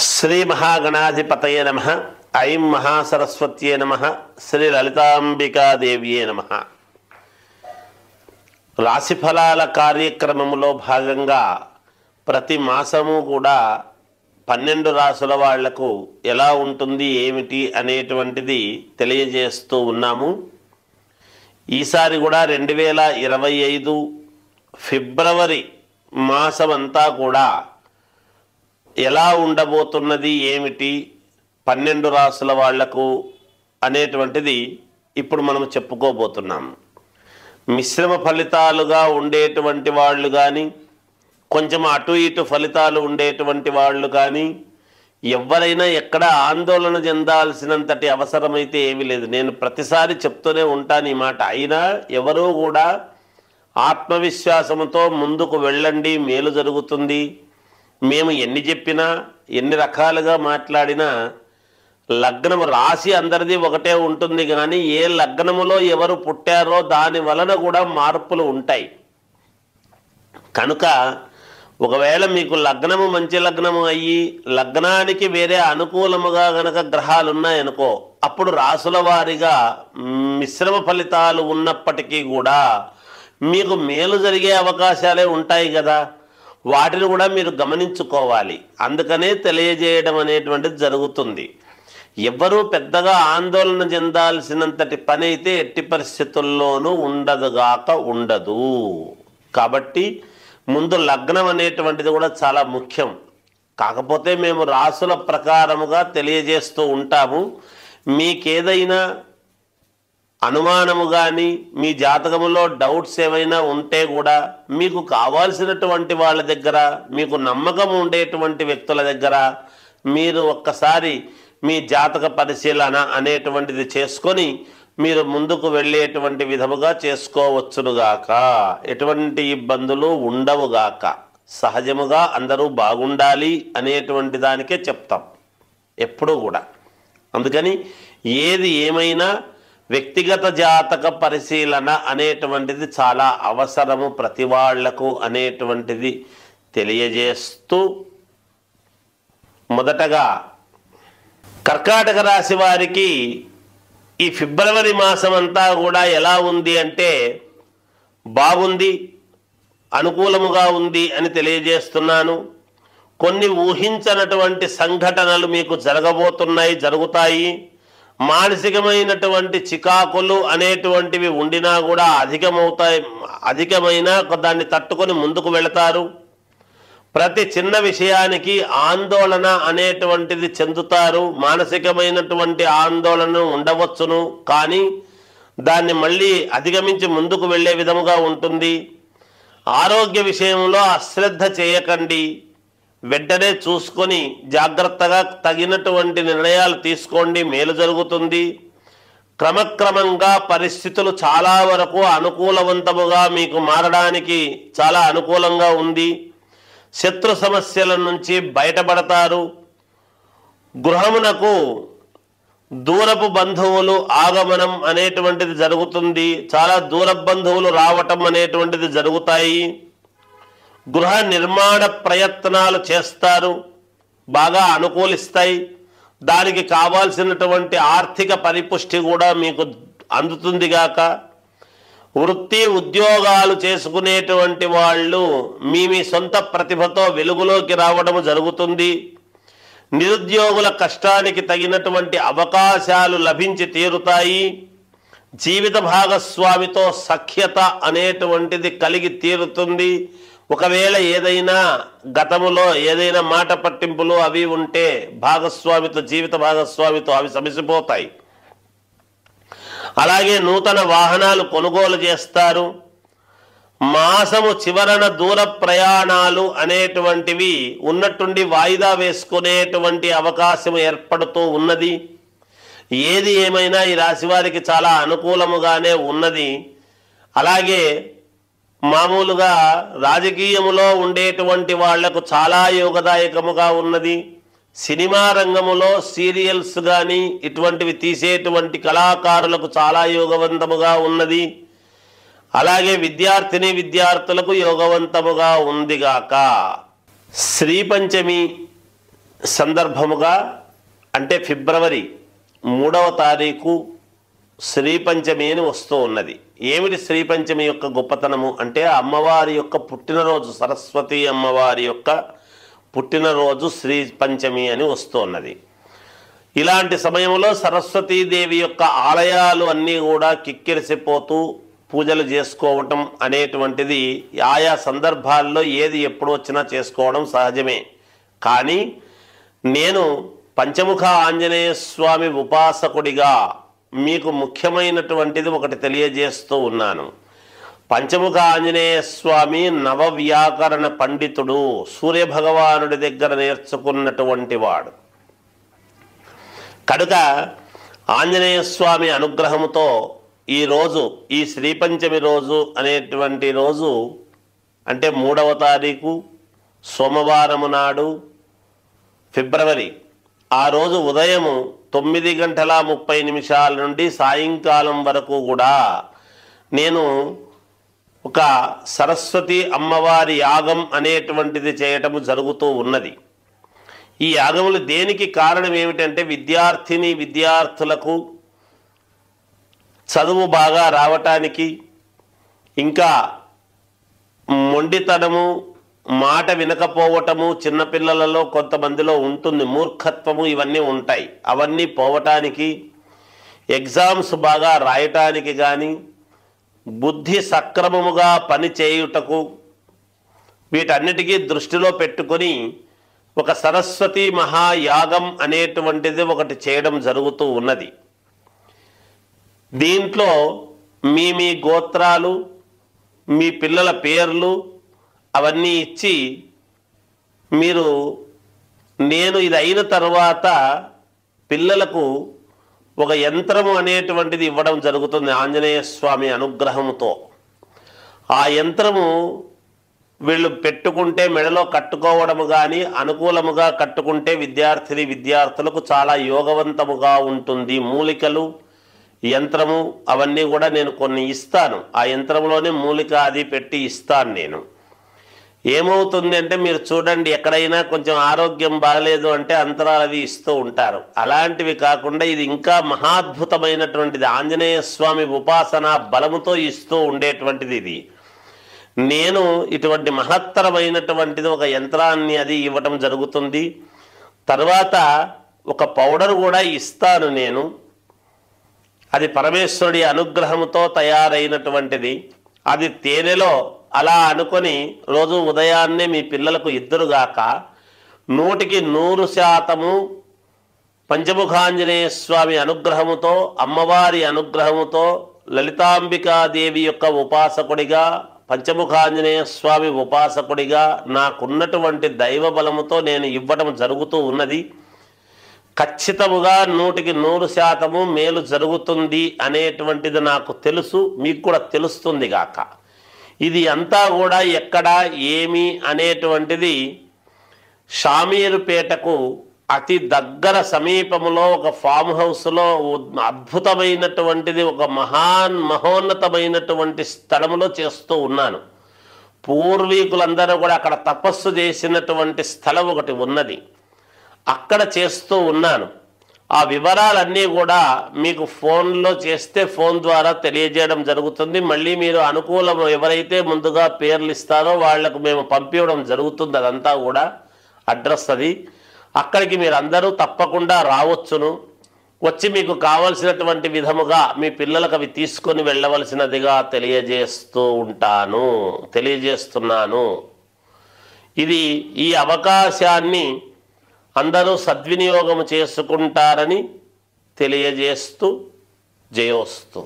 శ్రీ మహాగణాధిపతయే నమః. ఐం మహాసరస్వత్యే నమః. శ్రీ లలితాంబికాదేవ్యే నమః. రాశిఫలాల కార్యక్రమంలో భాగంగా ప్రతి మాసము కూడా 12 రాసుల వాళ్లకు ఎలా ఉంటుంది ఏమిటి అనేటువంటిది తెలియజేస్తూ ఉన్నాము. ఈసారి కూడా 2025 ఫిబ్రవరి మాసమంతా కూడా ఎలా ఉండబోతున్నది ఏమిటి 12 రాసుల వాళ్లకు అనేటువంటిది ఇప్పుడు మనం చెప్పుకోబోతున్నాము. మిశ్రమ ఫలితాలుగా ఉండేటువంటి వాళ్ళు కానీ, కొంచెం అటు ఇటు ఫలితాలు ఉండేటువంటి వాళ్ళు కానీ, ఎవరైనా ఎక్కడ ఆందోళన చెందాల్సినంతటి అవసరమైతే ఏమీ లేదు. నేను ప్రతిసారి చెప్తూనే ఉంటాను ఈ మాట. అయినా ఎవరూ కూడా ఆత్మవిశ్వాసంతో ముందుకు వెళ్ళండి, మేలు జరుగుతుంది. మేము ఎన్ని చెప్పినా, ఎన్ని రకాలుగా మాట్లాడినా లగ్నము రాశి అందరిది ఒకటే ఉంటుంది, కానీ ఏ లగ్నములో ఎవరు పుట్టారో దాని వలన కూడా మార్పులు ఉంటాయి. కనుక ఒకవేళ మీకు లగ్నము మంచి లగ్నము అయ్యి లగ్నానికి వేరే అనుకూలముగా గనక గ్రహాలు ఉన్నాయనుకో, అప్పుడు రాసుల వారిగా మిశ్రమ ఫలితాలు ఉన్నప్పటికీ కూడా మీకు మేలు జరిగే అవకాశాలే ఉంటాయి కదా. వాటిని కూడా మీరు గమనించుకోవాలి. అందుకనే తెలియజేయడం అనేటువంటిది జరుగుతుంది. ఎవ్వరూ పెద్దగా ఆందోళన చెందాల్సినంతటి పని అయితే ఎట్టి పరిస్థితుల్లోనూ ఉండదుగాక ఉండదు. కాబట్టి ముందు లగ్నం అనేటువంటిది కూడా చాలా ముఖ్యం. కాకపోతే మేము రాసుల ప్రకారముగా తెలియజేస్తూ ఉంటాము. మీకేదైనా అనుమానము కానీ, మీ జాతకములో డౌట్స్ ఏమైనా ఉంటే కూడా మీకు కావాల్సినటువంటి వాళ్ళ దగ్గర, మీకు నమ్మకం ఉండేటువంటి వ్యక్తుల దగ్గర మీరు ఒక్కసారి మీ జాతక పరిశీలన అనేటువంటిది చేసుకొని మీరు ముందుకు వెళ్ళేటువంటి విధముగా చేసుకోవచ్చునుగాక. ఎటువంటి ఇబ్బందులు ఉండవుగాక. సహజముగా అందరూ బాగుండాలి అనేటువంటి దానికే చెప్తాం ఎప్పుడూ కూడా. అందుకని ఏది ఏమైనా వ్యక్తిగత జాతక పరిశీలన అనేటువంటిది చాలా అవసరము ప్రతి వాళ్లకు అనేటువంటిది తెలియజేస్తూ, మొదటగా కర్కాటక రాశి వారికి ఈ ఫిబ్రవరి మాసం అంతా కూడా ఎలా ఉంది అంటే బాగుంది, అనుకూలముగా ఉంది అని తెలియజేస్తున్నాను. కొన్ని ఊహించనటువంటి సంఘటనలు మీకు జరగబోతున్నాయి, జరుగుతాయి. మానసికమైనటువంటి చికాకులు అనేటువంటివి ఉండినా కూడా అధికమైన దాన్ని తట్టుకొని ముందుకు వెళతారు. ప్రతి చిన్న విషయానికి ఆందోళన అనేటువంటిది చెందుతారు. మానసికమైనటువంటి ఆందోళన ఉండవచ్చును, కానీ దాన్ని మళ్ళీ అధిగమించి ముందుకు వెళ్ళే విధముగా ఉంటుంది. ఆరోగ్య విషయంలో అశ్రద్ధ చేయకండి. వెంటనే చూసుకొని జాగ్రత్తగా తగినటువంటి నిర్ణయాలు తీసుకోండి, మేలు జరుగుతుంది. క్రమక్రమంగా పరిస్థితులు చాలా వరకు అనుకూలవంతముగా మీకు మారడానికి చాలా అనుకూలంగా ఉంది. శత్రు సమస్యల నుంచి బయటపడతారు. గృహమునకు దూరపు బంధువులు ఆగమనం అనేటువంటిది జరుగుతుంది. చాలా దూర బంధువులు రావటం అనేటువంటిది జరుగుతాయి. గృహ నిర్మాణ ప్రయత్నాలు చేస్తారు, బాగా అనుకూలిస్తాయి. దానికి కావాల్సినటువంటి ఆర్థిక పరిపుష్టి కూడా మీకు అందుతుందిగాక. వృత్తి ఉద్యోగాలు చేసుకునేటువంటి వాళ్ళు మీ సొంత ప్రతిభతో వెలుగులోకి రావడం జరుగుతుంది. నిరుద్యోగుల కష్టానికి తగినటువంటి అవకాశాలు లభించి తీరుతాయి. జీవిత భాగస్వామితో సఖ్యత అనేటువంటిది కలిగి తీరుతుంది. ఒకవేళ ఏదైనా గతములో ఏదైనా మాట పట్టింపులు అవి ఉంటే భాగస్వామితో, జీవిత భాగస్వామితో అవి సమసిపోతాయి. అలాగే నూతన వాహనాలు కొనుగోలు చేస్తారు. మాసము చివరన దూర ప్రయాణాలు అనేటువంటివి ఉన్నట్టుండి వాయిదా వేసుకునేటువంటి అవకాశం ఏర్పడుతూ ఉన్నది. ఏది ఏమైనా ఈ రాశి వారికి చాలా అనుకూలముగానే ఉన్నది. అలాగే మామూలుగా రాజకీయములో ఉండేటువంటి వాళ్లకు చాలా యోగదాయకముగా ఉన్నది. సినిమా రంగములో సీరియల్స్ కానీ ఇటువంటివి తీసేటువంటి కళాకారులకు చాలా యోగవంతముగా ఉన్నది. అలాగే విద్యార్థులకు యోగవంతముగా ఉందిగాక. శ్రీ పంచమి సందర్భముగా అంటే ఫిబ్రవరి 3వ తారీఖు శ్రీ పంచమి అని వస్తూ ఉన్నది. ఏమిటి శ్రీ పంచమి యొక్క గొప్పతనము అంటే అమ్మవారి యొక్క పుట్టినరోజు, సరస్వతి అమ్మవారి యొక్క పుట్టినరోజు శ్రీ పంచమి అని వస్తూ ఉన్నది. ఇలాంటి సమయంలో సరస్వతీదేవి యొక్క ఆలయాలు అన్నీ కూడా కిక్కిరిసిపోతూ పూజలు చేసుకోవటం అనేటువంటిది ఆయా సందర్భాల్లో ఏది ఎప్పుడు వచ్చినా చేసుకోవడం సహజమే. కానీ నేను పంచముఖ ఆంజనేయ స్వామి ఉపాసకుడిగా మీకు ముఖ్యమైనటువంటిది ఒకటి తెలియజేస్తూ ఉన్నాను. పంచముఖ ఆంజనేయ స్వామి నవవ్యాకరణ పండితుడు, సూర్యభగవానుడి దగ్గర నేర్చుకున్నటువంటి వాడు కనుక ఆంజనేయ స్వామి అనుగ్రహముతో ఈరోజు ఈ శ్రీ పంచమి రోజు అనేటువంటి రోజు అంటే 3వ తారీఖు సోమవారము నాడు ఫిబ్రవరి, ఆ రోజు ఉదయము 9:30 నుండి సాయంకాలం వరకు కూడా నేను ఒక సరస్వతి అమ్మవారి యాగం అనేటువంటిది చేయటము జరుగుతూ ఉన్నది. ఈ యాగములు దేనికి కారణం ఏమిటంటే విద్యార్థులకు చదువు బాగా రావటానికి, ఇంకా మొండితనము, మాట వినకపోవటము చిన్నపిల్లలలో కొంతమందిలో ఉంటుంది, మూర్ఖత్వము ఇవన్నీ ఉంటాయి, అవన్నీ పోవటానికి, ఎగ్జామ్స్ బాగా రాయటానికి కానీ, బుద్ధి సక్రమముగా పని చేయుటకు, వీటన్నిటికీ దృష్టిలో పెట్టుకొని ఒక సరస్వతి మహాయాగం అనేటువంటిది ఒకటి చేయడం జరుగుతూ ఉన్నది. దీంట్లో మీ గోత్రాలు, మీ పిల్లల పేర్లు అవన్నీ ఇచ్చి మీరు నేను ఇది అయిన తర్వాత పిల్లలకు ఒక యంత్రము అనేటువంటిది ఇవ్వడం జరుగుతుంది ఆంజనేయ స్వామి అనుగ్రహంతో. ఆ యంత్రము వీళ్ళు పెట్టుకుంటే మెడలో కట్టుకోవడము కానీ, అనుకూలముగా కట్టుకుంటే విద్యార్థులకు చాలా యోగవంతముగా ఉంటుంది. మూలికలు, యంత్రము అవన్నీ కూడా నేను కొన్ని ఇస్తాను. ఆ యంత్రంలోనే మూలిక అది పెట్టి ఇస్తాను నేను. ఏమవుతుంది అంటే మీరు చూడండి, ఎక్కడైనా కొంచెం ఆరోగ్యం బాగలేదు అంటే అంతరాలు అవి ఇస్తూ ఉంటారు. అలాంటివి కాకుండా ఇది ఇంకా మహాద్భుతమైనటువంటిది, ఆంజనేయ స్వామి ఉపాసన బలముతో ఇస్తూ ఉండేటువంటిది ఇది. నేను ఇటువంటి మహత్తరమైనటువంటిది ఒక యంత్రాన్ని అది ఇవ్వటం జరుగుతుంది. తర్వాత ఒక పౌడర్ కూడా ఇస్తాను నేను, అది పరమేశ్వరుడి అనుగ్రహంతో తయారైనటువంటిది. అది తేనెలో అలా అనుకొని రోజు ఉదయాన్నే మీ పిల్లలకు ఇద్దరుగాక 100% పంచముఖాంజనేయ స్వామి అనుగ్రహముతో, అమ్మవారి అనుగ్రహముతో, లలితాంబికాదేవి యొక్క ఉపాసకుడిగా, పంచముఖాంజనేయ స్వామి ఉపాసకుడిగా నాకున్నటువంటి దైవ బలముతో నేను ఇవ్వడం జరుగుతూ ఉన్నది. ఖచ్చితముగా 100% మేలు జరుగుతుంది అనేటువంటిది నాకు తెలుసు, మీకు కూడా తెలుస్తుంది గాక. ఇది అంతా కూడా ఎక్కడ ఏమి అనేటువంటిది షామీరుపేటకు అతి దగ్గర సమీపంలో ఒక ఫామ్ హౌస్లో అద్భుతమైనటువంటిది, ఒక మహోన్నతమైనటువంటి స్థలంలో చేస్తూ ఉన్నాను. పూర్వీకులందరూ కూడా అక్కడ తపస్సు చేసినటువంటి స్థలం ఒకటి ఉన్నది, అక్కడ చేస్తూ ఉన్నాను. ఆ వివరాలన్నీ కూడా మీకు ఫోన్లో చేస్తే ఫోన్ ద్వారా తెలియజేయడం జరుగుతుంది. మళ్ళీ మీరు అనుకూలం ఎవరైతే ముందుగా పేర్లు ఇస్తారో వాళ్లకు మేము పంపించడం జరుగుతుంది. అదంతా కూడా అడ్రస్ అది, అక్కడికి మీరు అందరూ తప్పకుండా రావచ్చును. వచ్చి మీకు కావలసినటువంటి విధముగా మీ పిల్లలకు అవి తీసుకొని వెళ్ళవలసినదిగా తెలియజేస్తున్నాను. ఇది ఈ అవకాశాన్ని అందరూ సద్వినియోగం చేసుకుంటారని తెలియజేస్తూ జయోస్తు.